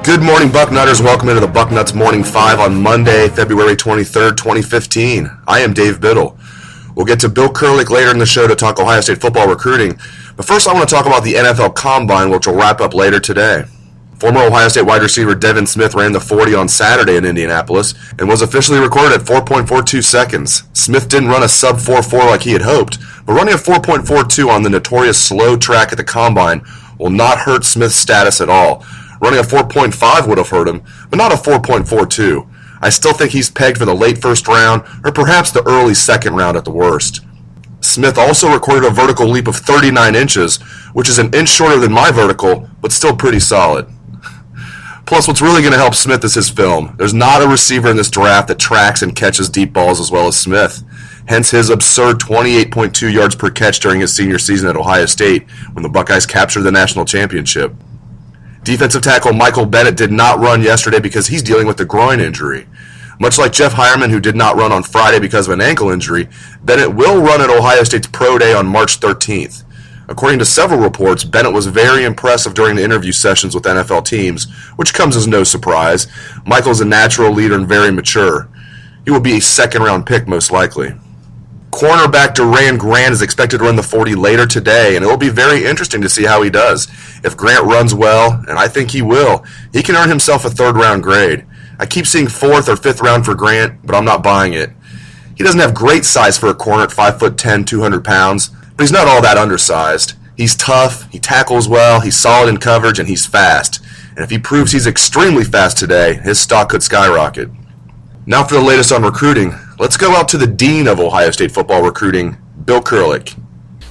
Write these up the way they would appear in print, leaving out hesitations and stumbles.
Good morning, Bucknutters. Welcome into the Bucknuts Morning 5 on Monday, February 23rd, 2015. I am Dave Biddle. We'll get to Bill Kurlick later in the show to talk Ohio State football recruiting. But first, I want to talk about the NFL Combine, which will wrap up later today. Former Ohio State wide receiver Devin Smith ran the 40 on Saturday in Indianapolis and was officially recorded at 4.42 seconds. Smith didn't run a sub 4.4 like he had hoped, but running a 4.42 on the notorious slow track at the Combine will not hurt Smith's status at all. Running a 4.5 would have hurt him, but not a 4.42. I still think he's pegged for the late first round, or perhaps the early second round at the worst. Smith also recorded a vertical leap of 39 inches, which is an inch shorter than my vertical, but still pretty solid. Plus, what's really going to help Smith is his film. There's not a receiver in this draft that tracks and catches deep balls as well as Smith. Hence his absurd 28.2 yards per catch during his senior season at Ohio State when the Buckeyes captured the national championship. Defensive tackle Michael Bennett did not run yesterday because he's dealing with a groin injury. Much like Jeff Hireman, who did not run on Friday because of an ankle injury, Bennett will run at Ohio State's Pro Day on March 13th. According to several reports, Bennett was very impressive during the interview sessions with NFL teams, which comes as no surprise. Michael's a natural leader and very mature. He will be a second-round pick most likely. Cornerback Duran Grant is expected to run the 40 later today, and it will be very interesting to see how he does. If Grant runs well, and I think he will, he can earn himself a third-round grade. I keep seeing fourth or fifth round for Grant, but I'm not buying it. He doesn't have great size for a corner at 5'10", 200 pounds, but he's not all that undersized. He's tough, he tackles well, he's solid in coverage, and he's fast. And if he proves he's extremely fast today, his stock could skyrocket. Now for the latest on recruiting. Let's go out to the dean of Ohio State football recruiting, Bill Kurlick.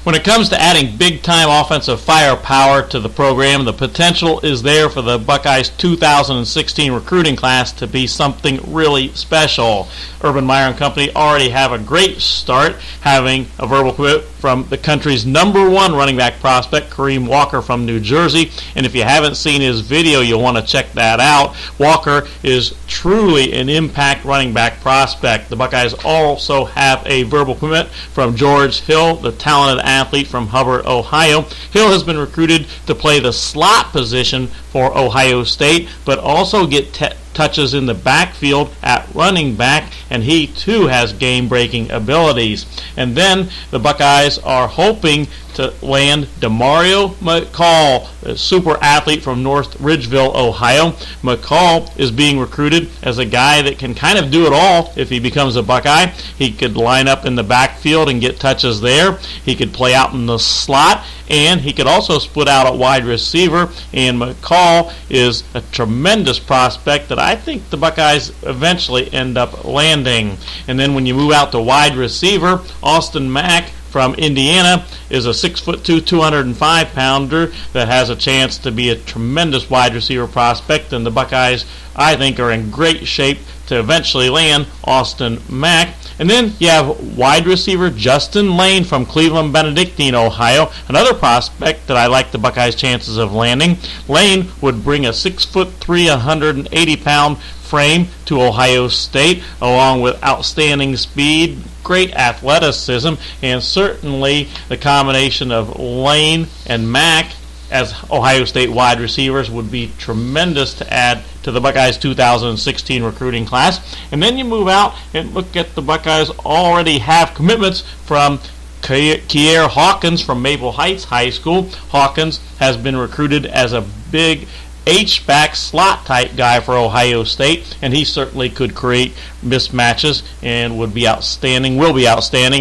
When it comes to adding big-time offensive firepower to the program, the potential is there for the Buckeyes 2016 recruiting class to be something really special. Urban Meyer & Company already have a great start, having a verbal commitment from the country's number one running back prospect, Kareem Walker from New Jersey. And if you haven't seen his video, you'll want to check that out. Walker is truly an impact running back prospect. The Buckeyes also have a verbal commitment from George Hill, the talented athlete from Hubbard, Ohio. Hill has been recruited to play the slot position for Ohio State, but also get touches in the backfield at running back, and he too has game-breaking abilities. And then the Buckeyes are hoping to land Demario McCall, a super athlete from North Ridgeville, Ohio. McCall is being recruited as a guy that can kind of do it all if he becomes a Buckeye. He could line up in the backfield and get touches there. He could play out in the slot, and he could also split out at wide receiver. And McCall is a tremendous prospect that I think the Buckeyes eventually end up landing. And then when you move out to wide receiver, Austin Mack from Indiana is a 6'2", 205-pounder that has a chance to be a tremendous wide receiver prospect, and the Buckeyes, I think, are in great shape to eventually land Austin Mack. And then you have wide receiver Justin Lane from Cleveland Benedictine, Ohio, another prospect that I like the Buckeyes' chances of landing. Lane would bring a 6'3", 180-pound frame to Ohio State, along with outstanding speed, great athleticism, and certainly the combination of Lane and Mack as Ohio State wide receivers would be tremendous to add to the Buckeyes 2016 recruiting class. And then you move out and look at the Buckeyes already have commitments from Kier Hawkins from Maple Heights High School. Hawkins has been recruited as a big H-back slot type guy for Ohio State, and he certainly could create mismatches and will be outstanding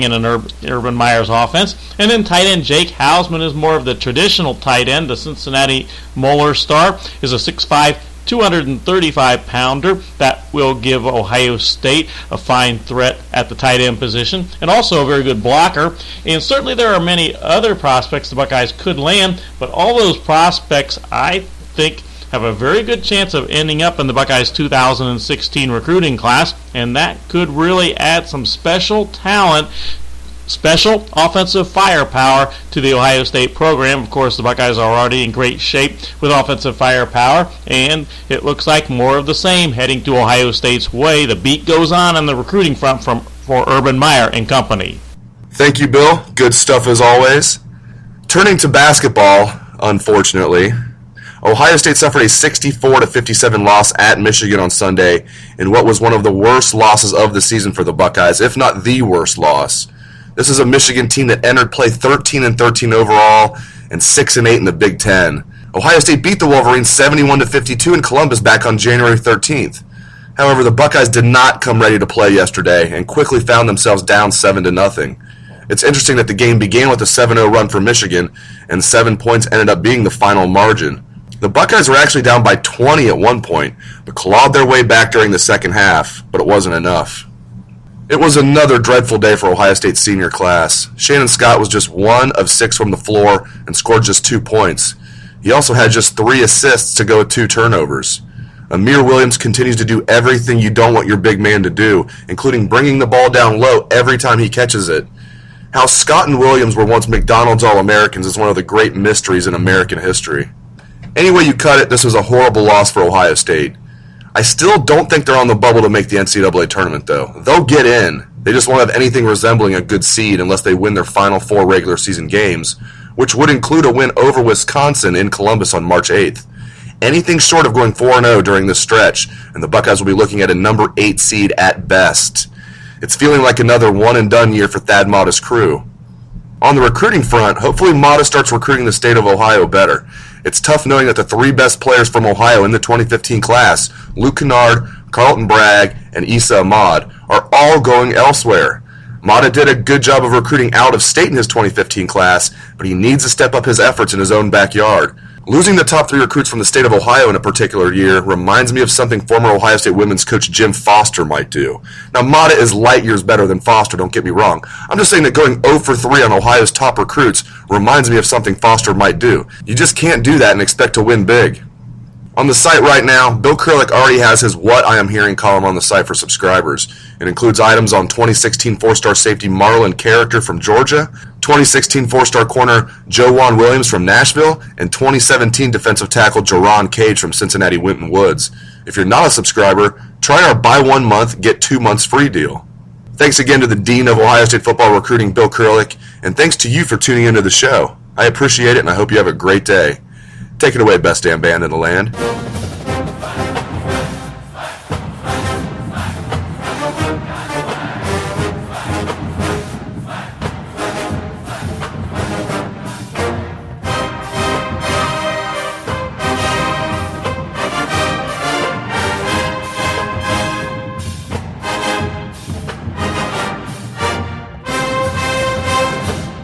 in an Urban Meyer's offense. And then tight end Jake Hausman is more of the traditional tight end. The Cincinnati Moeller star is a 6'5", 235-pounder that will give Ohio State a fine threat at the tight end position, and also a very good blocker. And certainly there are many other prospects the Buckeyes could land, but all those prospects, I think, have a very good chance of ending up in the Buckeyes 2016 recruiting class, and that could really add some special talent, special offensive firepower to the Ohio State program. Of course, the Buckeyes are already in great shape with offensive firepower, and it looks like more of the same heading to Ohio State's way. The beat goes on the recruiting front for Urban Meyer and company. Thank you, Bill. Good stuff as always. Turning to basketball, unfortunately, Ohio State suffered a 64-57 loss at Michigan on Sunday in what was one of the worst losses of the season for the Buckeyes, if not the worst loss. This is a Michigan team that entered play 13-13 overall and 6-8 in the Big Ten. Ohio State beat the Wolverines 71-52 in Columbus back on January 13th. However, the Buckeyes did not come ready to play yesterday and quickly found themselves down 7-0. It's interesting that the game began with a 7-0 run for Michigan, and 7 points ended up being the final margin. The Buckeyes were actually down by 20 at one point, but clawed their way back during the second half, but it wasn't enough. It was another dreadful day for Ohio State's senior class. Shannon Scott was just 1 of 6 from the floor and scored just 2 points. He also had just 3 assists to go with 2 turnovers. Amir Williams continues to do everything you don't want your big man to do, including bringing the ball down low every time he catches it. How Scott and Williams were once McDonald's All-Americans is one of the great mysteries in American history. Any way you cut it, this was a horrible loss for Ohio State. I still don't think they're on the bubble to make the NCAA tournament, though. They'll get in. They just won't have anything resembling a good seed unless they win their final 4 regular season games, which would include a win over Wisconsin in Columbus on March 8th. Anything short of going 4-0 during this stretch, and the Buckeyes will be looking at a number 8 seed at best. It's feeling like another one-and-done year for Thad Matta's crew. On the recruiting front, hopefully Matta starts recruiting the state of Ohio better. It's tough knowing that the 3 best players from Ohio in the 2015 class, Luke Kennard, Carlton Bragg, and Issa Ahmad, are all going elsewhere. Matta did a good job of recruiting out of state in his 2015 class, but he needs to step up his efforts in his own backyard. Losing the top 3 recruits from the state of Ohio in a particular year reminds me of something former Ohio State women's coach Jim Foster might do. Now, Matta is light years better than Foster, don't get me wrong. I'm just saying that going 0 for 3 on Ohio's top recruits reminds me of something Foster might do. You just can't do that and expect to win big. On the site right now, Bill Kurlick already has his What I Am Hearing column on the site for subscribers. It includes items on 2016 4-star safety Marlon Carricker from Georgia, 2016 4-star corner Joejuan Williams from Nashville, and 2017 defensive tackle Jerron Cage from Cincinnati Winton Woods. If you're not a subscriber, try our buy 1 month, get 2 months free deal. Thanks again to the Dean of Ohio State Football Recruiting, Bill Kurlick, and thanks to you for tuning into the show. I appreciate it, and I hope you have a great day. Take it away, best damn band in the land.